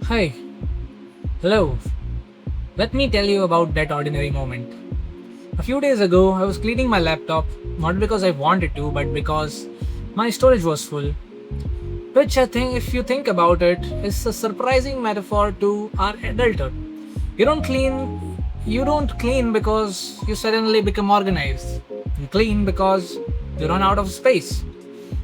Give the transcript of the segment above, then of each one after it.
Hi, hello. Let me tell you about that ordinary moment. A few days ago, I was cleaning my laptop, not because I wanted to, but because my storage was full. Which I think, if you think about it, is a surprising metaphor to our adulthood. You don't clean because you suddenly become organized. You clean because you run out of space.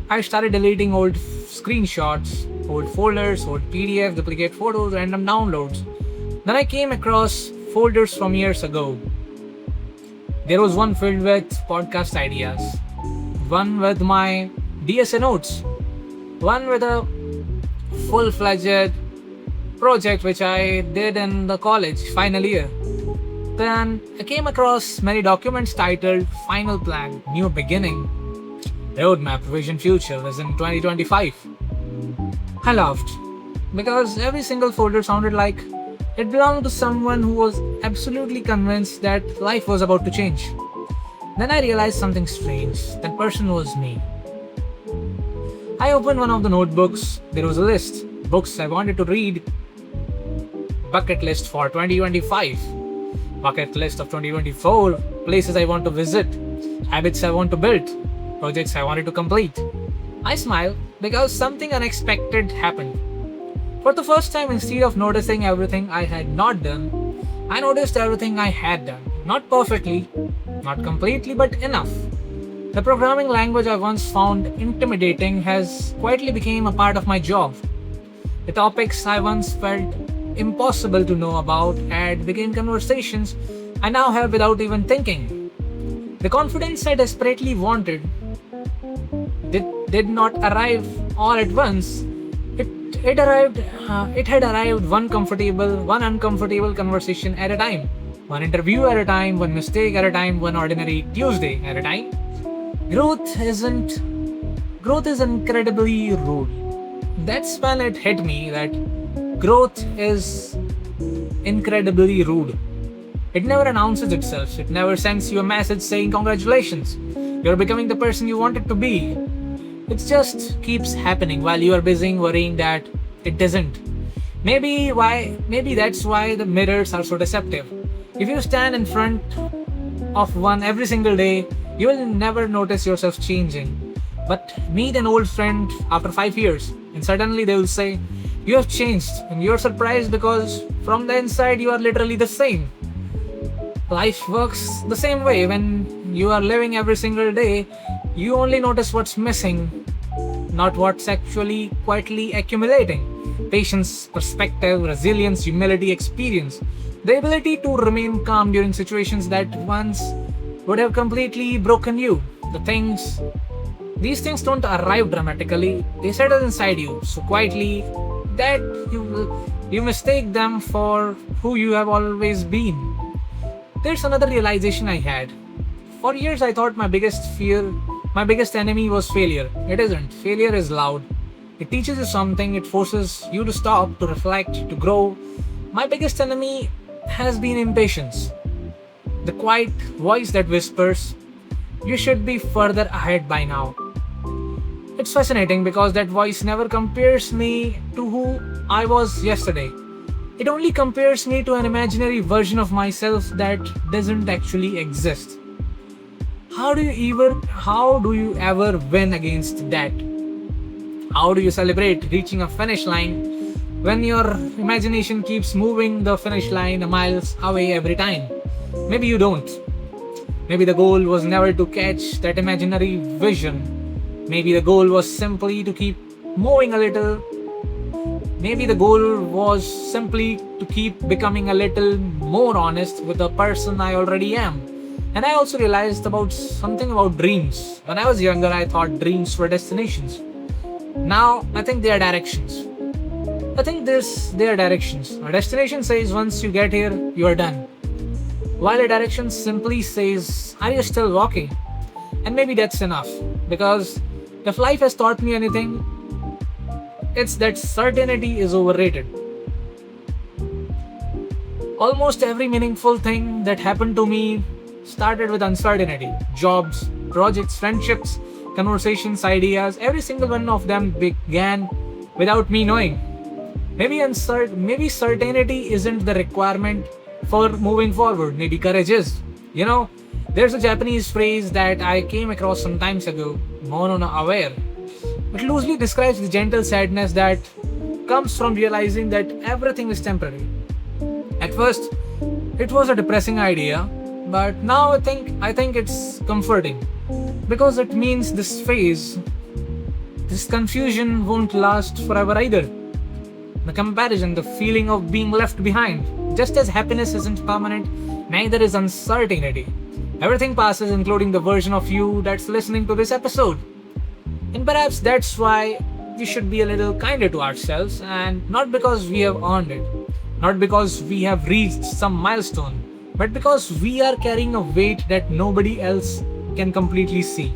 I started deleting old screenshots, old folders, old PDF, duplicate photos, random downloads. Then I came across folders from years ago. There was one filled with podcast ideas, one with my DSA notes, one with a full fledged project which I did in the college final year. Then I came across many documents titled Final Plan, New Beginning, Roadmap, Vision, Future, Vision 2025. I laughed because every single folder sounded like it belonged to someone who was absolutely convinced that life was about to change. Then I realized something strange. That person was me. I opened one of the notebooks. There was a list. Books I wanted to read. Bucket list for 2025. Bucket list of 2024. Places I want to visit. Habits I want to build. Projects I wanted to complete. I smiled because something unexpected happened. For the first time, instead of noticing everything I had not done, I noticed everything I had done. Not perfectly, not completely, but enough. The programming language I once found intimidating has quietly become a part of my job. The topics I once felt impossible to know about had become conversations I now have without even thinking. The confidence I desperately wanted did not arrive all at once. It had arrived one uncomfortable conversation at a time, one interview at a time, one mistake at a time, one ordinary Tuesday at a time. Growth isn't Growth is incredibly rude. That's when it hit me that growth is incredibly rude. It never announces itself. It never sends you a message saying congratulations. You're becoming the person you wanted to be. It just keeps happening while you are busy worrying that it doesn't. Maybe that's why the mirrors are so deceptive. If you stand in front of one every single day, you will never notice yourself changing. But meet an old friend after 5 years and suddenly they will say, "You have changed," and you're surprised because from the inside you are literally the same. Life works the same way. When you are living every single day, you only notice what's missing, not what's actually quietly accumulating. Patience, perspective, resilience, humility, experience. The ability to remain calm during situations that once would have completely broken you. These things don't arrive dramatically, they settle inside you so quietly that you mistake them for who you have always been. There's another realization I had. For years, I thought my biggest enemy was failure. It isn't. Failure is loud. It teaches you something, it forces you to stop, to reflect, to grow. My biggest enemy has been impatience. The quiet voice that whispers, "You should be further ahead by now." It's fascinating because that voice never compares me to who I was yesterday. It only compares me to an imaginary version of myself that doesn't actually exist. How do you ever win against that? How do you celebrate reaching a finish line when your imagination keeps moving the finish line a miles away every time? Maybe you don't. Maybe the goal was never to catch that imaginary vision. Maybe the goal was simply to keep moving a little. Maybe the goal was simply to keep becoming a little more honest with the person I already am. And I also realized about something about dreams. When I was younger, I thought dreams were destinations. Now, I think they are directions. They are directions. A destination says once you get here, you are done. While a direction simply says, "Are you still walking?" And maybe that's enough. Because if life has taught me anything, it's that certainty is overrated. Almost every meaningful thing that happened to me started with uncertainty. Jobs, projects, friendships, conversations, ideas, every single one of them began without me knowing. Maybe certainty isn't the requirement for moving forward. Maybe courage is. You know, there's a Japanese phrase that I came across some times ago, mono no aware. It loosely describes the gentle sadness that comes from realizing that everything is temporary. At first, it was a depressing idea, but now I think it's comforting because it means this confusion won't last forever either. The comparison, the feeling of being left behind. Just as happiness isn't permanent, neither is uncertainty. Everything passes, including the version of you that's listening to this episode. And perhaps that's why we should be a little kinder to ourselves, and not because we have earned it, not because we have reached some milestone, but because we are carrying a weight that nobody else can completely see.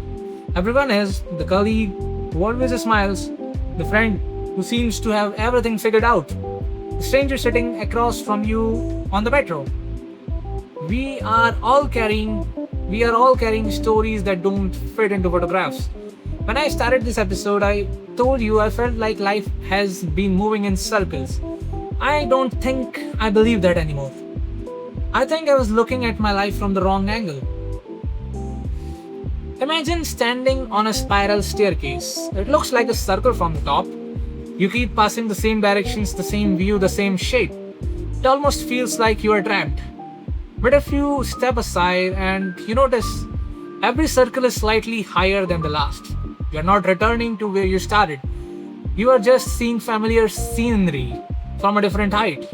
Everyone is the colleague who always smiles, the friend who seems to have everything figured out, the stranger sitting across from you on the metro. We are all carrying we are all carrying stories that don't fit into photographs. When I started this episode, I told you I felt like life has been moving in circles. I don't think I believe that anymore. I think I was looking at my life from the wrong angle. Imagine standing on a spiral staircase. It looks like a circle from the top. You keep passing the same directions, the same view, the same shape. It almost feels like you are trapped. But if you step aside and you notice, every circle is slightly higher than the last. You are not returning to where you started. You are just seeing familiar scenery from a different height.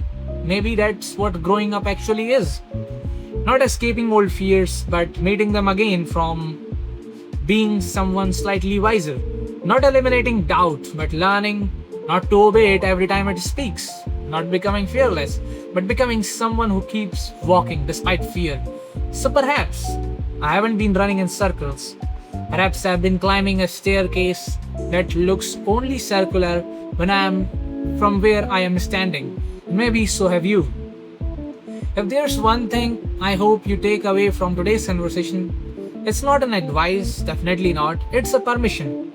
Maybe that's what growing up actually is. Not escaping old fears, but meeting them again from being someone slightly wiser. Not eliminating doubt, but learning not to obey it every time it speaks. Not becoming fearless, but becoming someone who keeps walking despite fear. So perhaps I haven't been running in circles. Perhaps I've been climbing a staircase that looks only circular when I am from where I am standing. Maybe so have you. If there's one thing I hope you take away from today's conversation, it's not an advice, definitely not. It's a permission.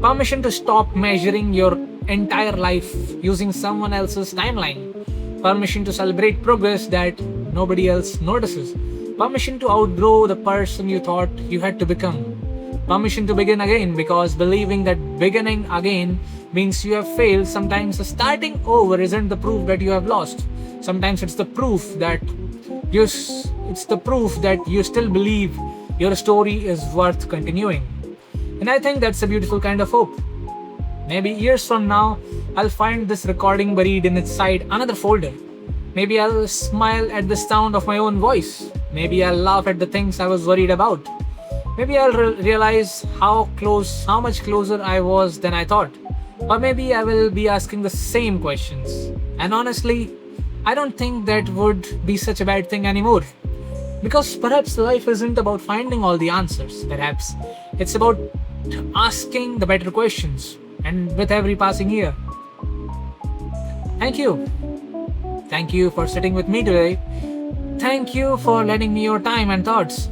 Permission to stop measuring your entire life using someone else's timeline. Permission to celebrate progress that nobody else notices. Permission to outgrow the person you thought you had to become. Permission to begin again because believing that beginning again means you have failed. Sometimes starting over isn't the proof that you have lost. Sometimes it's the proof that you still believe your story is worth continuing. And I think that's a beautiful kind of hope. Maybe years from now, I'll find this recording buried in its side another folder. Maybe I'll smile at the sound of my own voice. Maybe I'll laugh at the things I was worried about. Maybe I'll realize how much closer I was than I thought. Or maybe I will be asking the same questions. And honestly, I don't think that would be such a bad thing anymore. Because perhaps life isn't about finding all the answers. Perhaps it's about asking the better questions. And with every passing year. Thank you. Thank you for sitting with me today. Thank you for lending me your time and thoughts.